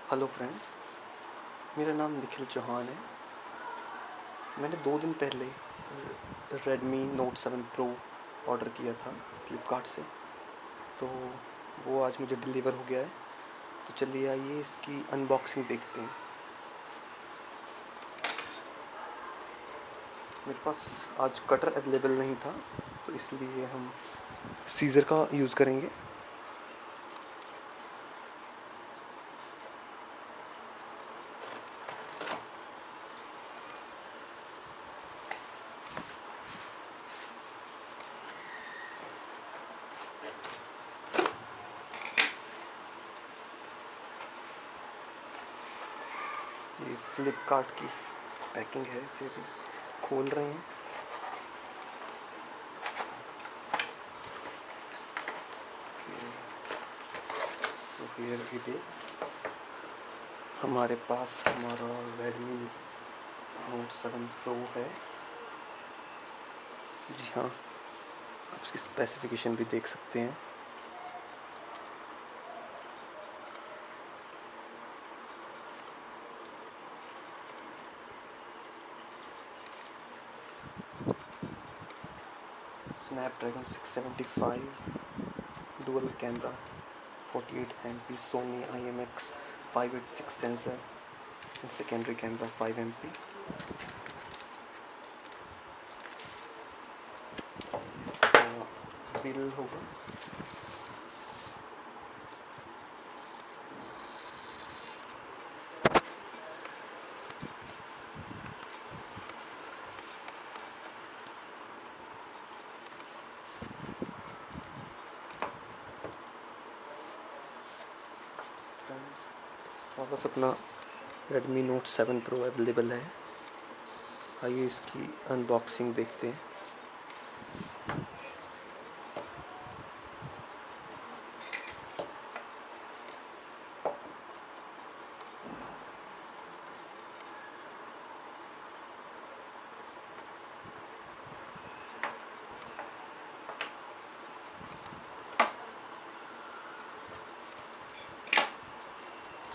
Hello friends, मेरा नाम निखिल चौहान है। मैंने 2 दिन पहले रेडमी नोट 7 प्रो ऑर्डर किया था फ्लिपकार्ट से। तो वो आज मुझे डिलीवर हो गया है। तो चलिए आइए इसकी अनबॉक्सिंग देखते हैं। मेरे पास आज कटर अवेलेबल नहीं था, तो इसलिए हम सीज़र का यूज़ करेंगे। ये फ्लिपकार्ट की पैकिंग है, इसे भी खोल रहे हैं। So here it is. हमारे पास हमारा रेडमी नोट 7 प्रो है। जी हाँ, आप इसकी स्पेसिफिकेशन भी देख सकते हैं। Snapdragon 675 dual camera, 48 MP Sony IMX 586 sensor and secondary camera 5 MP। इसका बिल होगा फ्रेंड्स। हमारे पास अपना रेडमी नोट 7 प्रो अवेलेबल है। आइए इसकी अनबॉक्सिंग देखते हैं।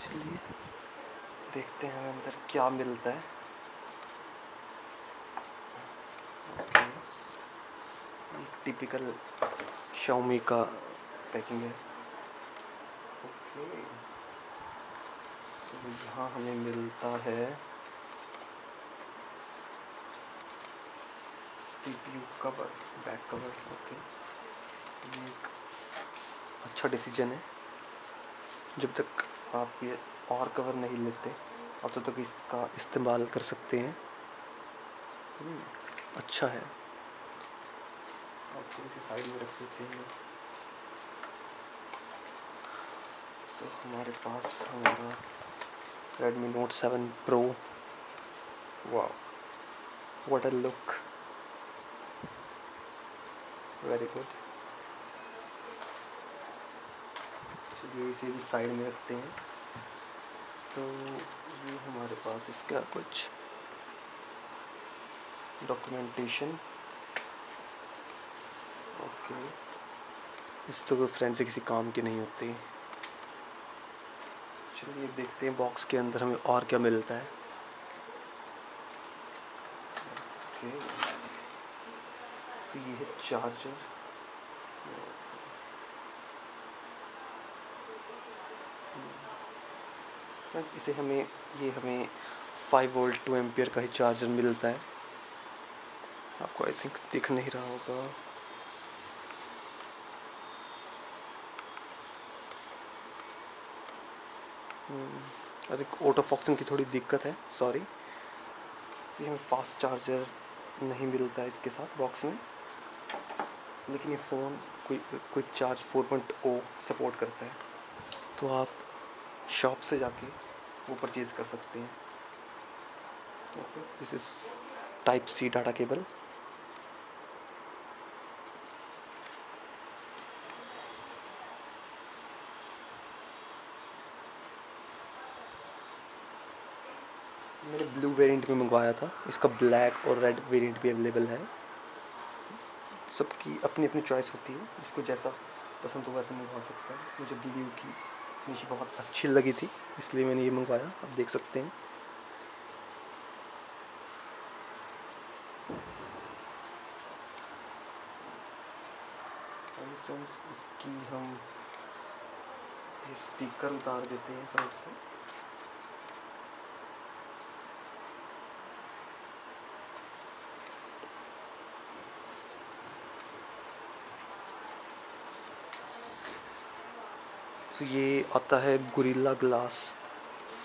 चलिए देखते हैं अंदर क्या मिलता है। टिपिकल Xiaomi का पैकिंग है। ओके, सो यहाँ हमें मिलता है CPU cover, back cover. Okay, ये एक अच्छा डिसीजन है। जब तक आप ये और कवर नहीं लेते, आप तब तक इसका इस्तेमाल कर सकते हैं। अच्छा है। आप थोड़ी सी साइड में रख देते हैं। तो हमारे पास हमारा रेडमी नोट 7 प्रो। वाह, what a look, very good. चलिए इसे भी साइड में रखते हैं। तो ये हमारे पास इसका कुछ डॉक्यूमेंटेशन। ओके, इस तो फ्रेंड से किसी काम की नहीं होती। चलिए देखते हैं बॉक्स के अंदर हमें और क्या मिलता है। ओके, तो ये है चार्जर। फ्रेंड्स इसे हमें 5 वोल्ट 2 एम्पियर का ही चार्जर मिलता है। आपको आई थिंक दिख नहीं रहा होगा। आई थिंक ऑटो फोकसिंग की थोड़ी दिक्कत है, सॉरी। तो हमें फास्ट चार्जर नहीं मिलता है इसके साथ बॉक्स में, लेकिन ये फ़ोन क्विक चार्ज 4.0 सपोर्ट करता है। तो आप शॉप से जाके वो परचेज़ कर सकते हैं। Okay, this is type C data cable. मैंने ब्लू वेरिएंट में मंगवाया था। इसका ब्लैक और रेड वेरिएंट भी अवेलेबल है। सबकी अपनी अपनी चॉइस होती है, जिसको जैसा पसंद हो वैसे मंगवा सकता है। मुझे ब्लू की फिनिश बहुत अच्छी लगी थी, इसलिए मैंने ये मंगवाया। आप देख सकते हैं। फ्रेंड्स, इसकी हम ये स्टिकर उतार देते हैं फ्रंट से। तो ये आता है गोरिल्ला ग्लास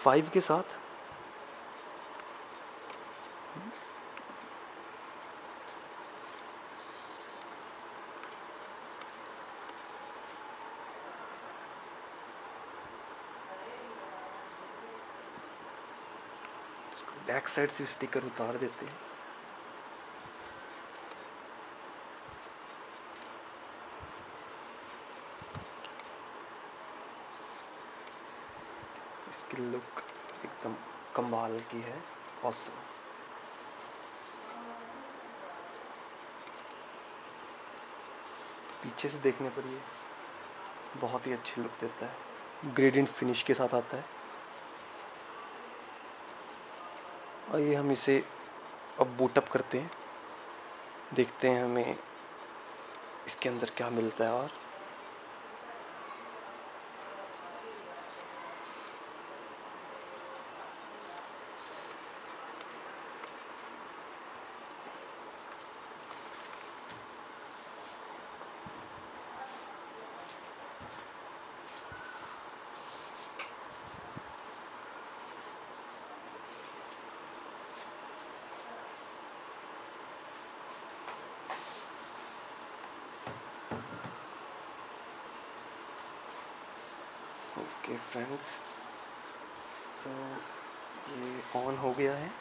5 के साथ। इसको बैक साइड से स्टिकर उतार देते हैं। इसकी लुक एकदम कमाल की है, ऑसम। पीछे से देखने पर ये बहुत ही अच्छी लुक देता है, ग्रेडियंट फिनिश के साथ आता है। आइए हम इसे अब बूटअप करते हैं, देखते हैं हमें इसके अंदर क्या मिलता है। और ओके फ्रेंड्स, तो ये ऑन हो गया है।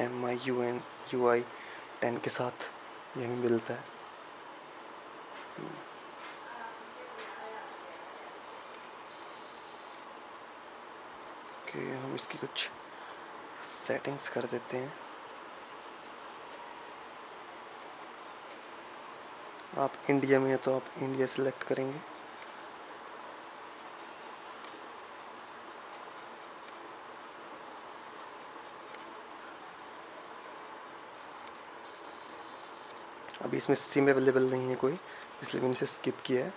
MIUI 10 के साथ ये हमें मिलता है। ओके, हम इसकी कुछ सेटिंग्स कर देते हैं। आप इंडिया में हैं तो आप इंडिया सेलेक्ट करेंगे। अभी इसमें सिम अवेलेबल नहीं है कोई, इसलिए मैंने इसे स्किप किया है।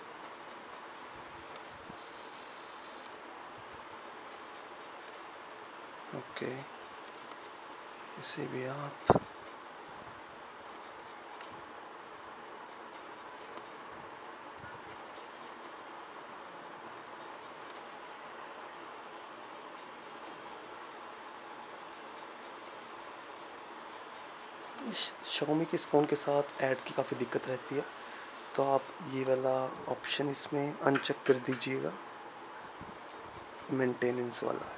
ओके, इसे भी आप Xiaomi के इस फ़ोन के साथ एड्स की काफ़ी दिक्कत रहती है, तो आप ये वाला ऑप्शन इसमें अनचेक कर दीजिएगा, मेंटेनेंस वाला।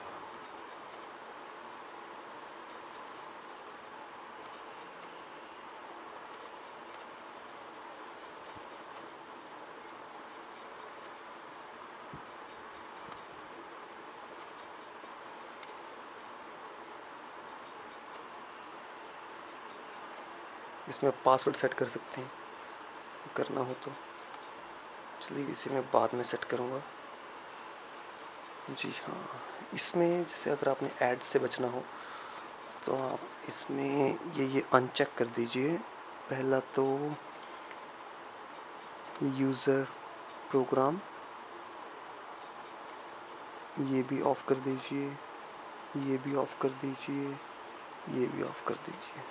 इसमें पासवर्ड सेट कर सकते हैं करना हो तो। चलिए इसे मैं बाद में सेट करूँगा। जी हाँ, इसमें जैसे अगर आपने एड्स से बचना हो तो आप इसमें ये अनचेक कर दीजिए। पहला तो यूज़र प्रोग्राम, ये भी ऑफ़ कर दीजिए, ये भी ऑफ़ कर दीजिए, ये भी ऑफ़ कर दीजिए।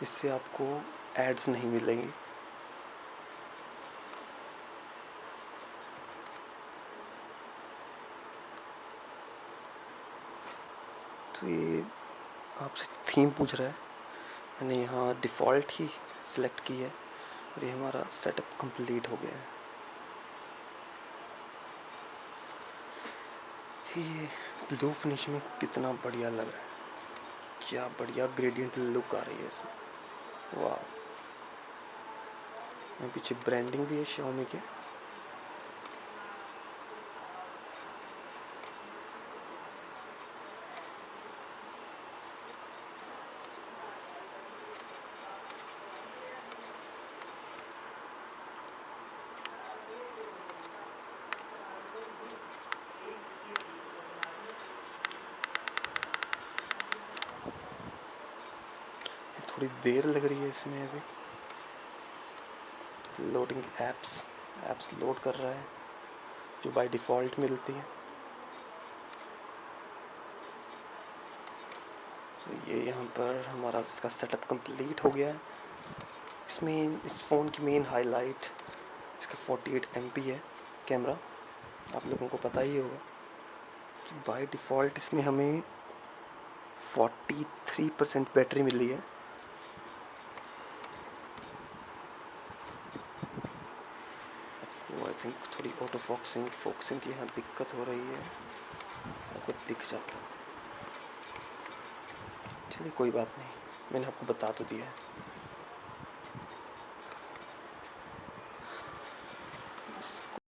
इससे आपको एड्स नहीं मिलेंगे। तो ये आपसे थीम पूछ रहा है, मैंने यहाँ डिफ़ॉल्ट ही सिलेक्ट की है और ये हमारा सेटअप कंप्लीट हो गया है। ये ब्लू फिनिश में कितना बढ़िया लग रहा है, क्या बढ़िया ग्रेडियंट लुक आ रही है इसमें, वाह। यहाँ पीछे ब्रांडिंग भी है Xiaomi के। थोड़ी देर लग रही है इसमें अभी। लोडिंग एप्स लोड कर रहा है जो बाय डिफ़ॉल्ट मिलती है। तो ये यहाँ पर हमारा इसका सेटअप कंप्लीट हो गया है। इसमें इस फ़ोन की मेन हाईलाइट इसका 48 MP है कैमरा। आप लोगों को पता ही होगा कि बाय डिफ़ॉल्ट इसमें हमें 43% बैटरी मिली है। आई थिंक थोड़ी ऑटो फोकसिंग की यहाँ दिक्कत हो रही है, आपको दिख जाता है। चलिए कोई बात नहीं, मैंने आपको बता तो दिया है।